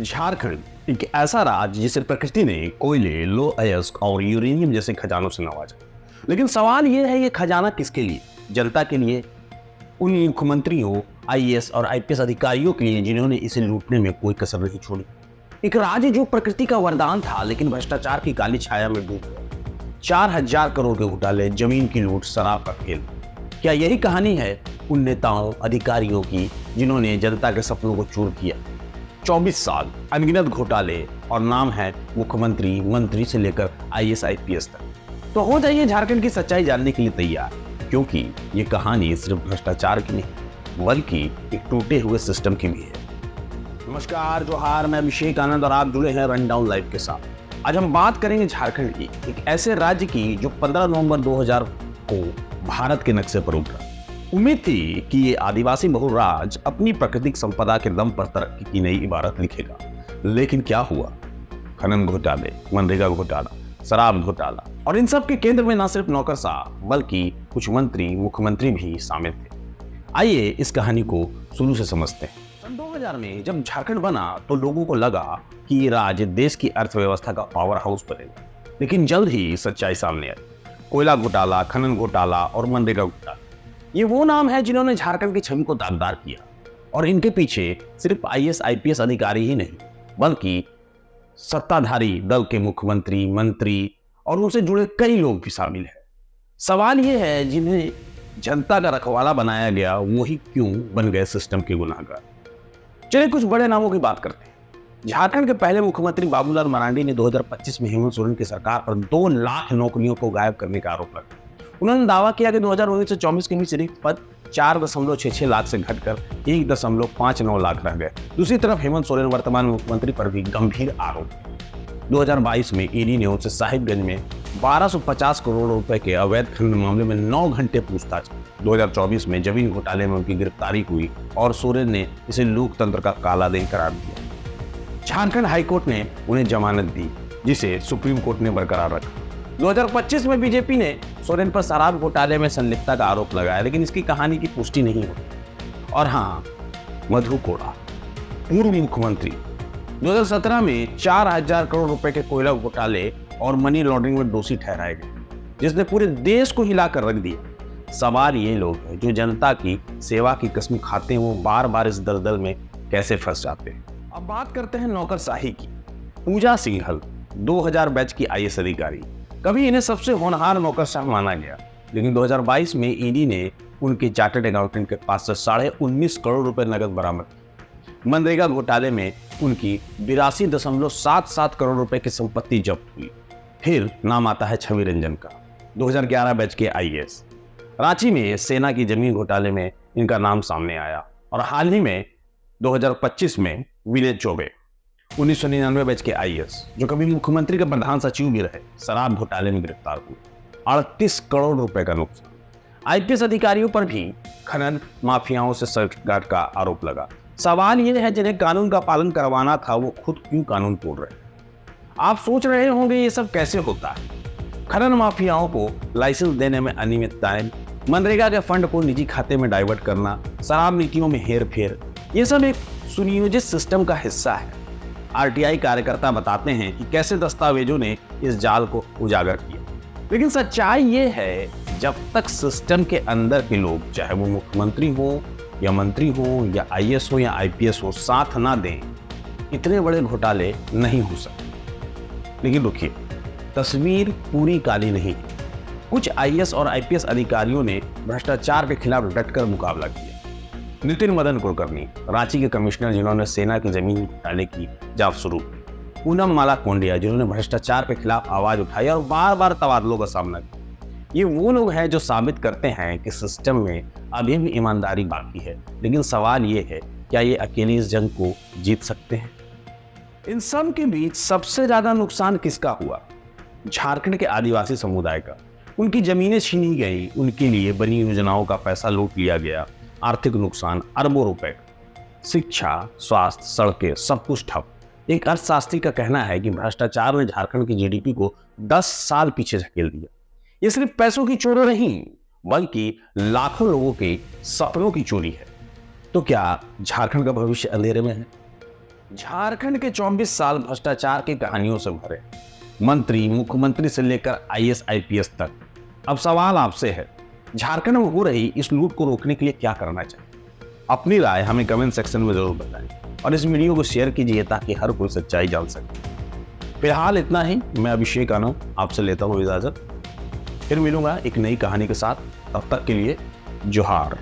झारखंड एक ऐसा राज्य जिसे प्रकृति ने कोयले, लौह अयस्क और यूरेनियम जैसे खजानों से नवाजा। लेकिन सवाल यह है, ये खजाना किसके लिए? जनता के लिए, उन मुख्यमंत्रियों, आईएएस और आईपीएस अधिकारियों के लिए जिन्होंने इसे लूटने में कोई कसर नहीं छोड़ी। एक राज्य जो प्रकृति का वरदान था लेकिन भ्रष्टाचार की काली छाया में डूब गया। 4000 करोड़ के घोटाले, जमीन की लूट, शराब का खेल। क्या यही कहानी है उन नेताओं, अधिकारियों की जिन्होंने जनता के सपनों को चूर किया? 24 साल, अनगिनत घोटाले और नाम है मुख्यमंत्री, मंत्री से लेकर आईएएस आईपीएस तक। तो हो जाइए झारखंड की सच्चाई जानने के लिए तैयार, क्योंकि ये कहानी सिर्फ भ्रष्टाचार की नहीं बल्कि एक टूटे हुए सिस्टम की भी है। नमस्कार, जोहार, मैं अभिषेक आनंद और आप जुड़े हैं रनडाउन लाइव के साथ। आज हम बात करेंगे झारखंड की, एक ऐसे राज्य की जो 15 नवंबर 2000 को भारत के नक्शे पर उतरा। उम्मीद थी कि ये आदिवासी बहुल राज्य अपनी प्राकृतिक संपदा के दम पर तरक्की की नई इबारत लिखेगा, लेकिन क्या हुआ? खनन घोटाले, मनरेगा घोटाला, शराब घोटाला, और इन सब के केंद्र में न सिर्फ नौकरशाह बल्कि कुछ मंत्री, मुख्यमंत्री भी शामिल थे। आइए इस कहानी को शुरू से समझते हैं। सन 2000 में जब झारखंड बना तो लोगों को लगा कि ये राज्य देश की अर्थव्यवस्था का पावर हाउस बनेगा, लेकिन जल्द ही सच्चाई सामने आई। कोयला घोटाला, खनन घोटाला और मनरेगा घोटाला, ये वो नाम है जिन्होंने झारखंड की छवि को दागदार किया। और इनके पीछे सिर्फ आईएएस आईपीएस अधिकारी ही नहीं बल्कि सत्ताधारी दल के मुख्यमंत्री, मंत्री और उनसे जुड़े कई लोग भी शामिल हैं। सवाल यह है, जिन्हें जनता का रखवाला बनाया गया वही क्यों बन गए सिस्टम के गुनाहगार? चलिए कुछ बड़े नामों की बात करते हैं। झारखंड के पहले मुख्यमंत्री बाबूलाल मरांडी ने 2025 में हेमंत सोरेन की सरकार पर 2 लाख नौकरियों को गायब करने का आरोप लगाया। उन्होंने दावा किया कि 2019 से 24 के बीच रिक्त पद 4.66 लाख से घटकर 1.59 लाख रह गए। दूसरी तरफ हेमंत सोरेन वर्तमान मुख्यमंत्री पर भी गंभीर आरोप। 2022 में ईडी ने उनसे साहिबगंज में 1250 करोड़ रुपए के अवैध खनन मामले में 9 घंटे पूछताछ। 2024 में जमीन घोटाले में उनकी गिरफ्तारी हुई और सोरेन ने इसे लोकतंत्र का काला दिन करार दिया। झारखंड हाईकोर्ट ने उन्हें जमानत दी, जिसे सुप्रीम कोर्ट ने बरकरार रखा। 2025 में बीजेपी ने सोरेन पर शराब घोटाले में संलिप्तता का आरोप लगाया, लेकिन इसकी कहानी की पुष्टि नहीं हुई। और हाँ, मधु कोड़ा, पूर्व मुख्यमंत्री, 2017 में 4000 करोड़ रुपए के कोयला घोटाले और मनी लॉन्ड्रिंग में दोषी ठहराए गए, जिसने पूरे देश को हिलाकर रख दिया। सवाल ये लोग हैं जो जनता की सेवा की कसम खाते हैं, वो बार बार इस दलदल में कैसे फंस जाते हैं। अब बात करते हैं नौकरशाही की। पूजा सिंघल 2000 बैच की आईएएस अधिकारी, कभी इन्हें सबसे होनहार नौकरशाह माना गया, लेकिन 2022 में ईडी ने उनके चार्टर्ड अकाउंटेंट के पास से 19.5 करोड़ रुपए नकद बरामद किए। मनरेगा घोटाले में उनकी 82.77 करोड़ रुपए की संपत्ति जब्त हुई। फिर नाम आता है छवि रंजन का, 2011 बैच के आईएएस। रांची में सेना की जमीन घोटाले में इनका नाम सामने आया। और हाल ही में 2025 में विनय चौबे, 1999 बैच के आईएएस, जो कभी मुख्यमंत्री के प्रधान सचिव भी रहे, शराब घोटाले में गिरफ्तार हुए। 38 करोड़ रुपए का नुकसान। आईपीएस अधिकारियों पर भी खनन माफियाओं से साठगांठ का आरोप लगा। सवाल यह है, जिन्हें कानून का पालन करवाना था वो खुद क्यों कानून तोड़ रहे? आप सोच रहे होंगे ये सब कैसे होता है। खनन माफियाओं को लाइसेंस देने में अनियमितताएं, मनरेगा के फंड को निजी खाते में डाइवर्ट करना, शराब नीतियों में हेरफेर, ये सब एक सुनियोजित सिस्टम का हिस्सा है। आरटीआई कार्यकर्ता बताते हैं कि कैसे दस्तावेजों ने इस जाल को उजागर किया। लेकिन सच्चाई ये है, जब तक सिस्टम के अंदर के लोग, चाहे वो मुख्यमंत्री हो या मंत्री हो या आईएएस हो या आईपीएस हो, साथ ना दें, इतने बड़े घोटाले नहीं हो सकते। लेकिन रुकिए, तस्वीर पूरी काली नहीं। कुछ आईएएस और आईपीएस अधिकारियों ने भ्रष्टाचार के खिलाफ डटकर मुकाबला किया। नितिन मदन कुलकर्णी, रांची के कमिश्नर, जिन्होंने सेना की जमीन घोटाले की जांच शुरू की। पूनम माला कोंडिया, जिन्होंने भ्रष्टाचार के खिलाफ आवाज उठाई और बार बार तबादलों का सामना किया। ये वो लोग हैं जो साबित करते हैं कि सिस्टम में अभी भी ईमानदारी बाकी है। लेकिन सवाल ये है, क्या ये अकेले इस जंग को जीत सकते हैं? इन सब के बीच सबसे ज्यादा नुकसान किसका हुआ? झारखंड के आदिवासी समुदाय का। उनकी जमीनें छीनी गई, उनके लिए बनी योजनाओं का पैसा लूट लिया गया। आर्थिक नुकसान अरबों रुपए। शिक्षा, स्वास्थ्य, सड़कें, सब कुछ ठप। एक अर्थशास्त्री का कहना है कि भ्रष्टाचार ने झारखंड की जीडीपी को 10 साल पीछे धकेल दिया। ये सिर्फ पैसों की चोरी नहीं बल्कि लाखों लोगों के सपनों की चोरी है। तो क्या झारखंड का भविष्य अंधेरे में है? झारखंड के 24 साल भ्रष्टाचार की कहानियों से भरे, मंत्री मुख्यमंत्री से लेकर आईएएस आईपीएस तक। अब सवाल आपसे है, झारखंड में हो रही इस लूट को रोकने के लिए क्या करना चाहिए? अपनी राय हमें कमेंट सेक्शन में जरूर बताएं और इस वीडियो को शेयर कीजिए ताकि हर कोई सच्चाई जान सके। फिलहाल इतना ही। मैं अभिषेक आनंद आपसे लेता हूँ इजाजत। फिर मिलूंगा एक नई कहानी के साथ। तब तक के लिए जोहार।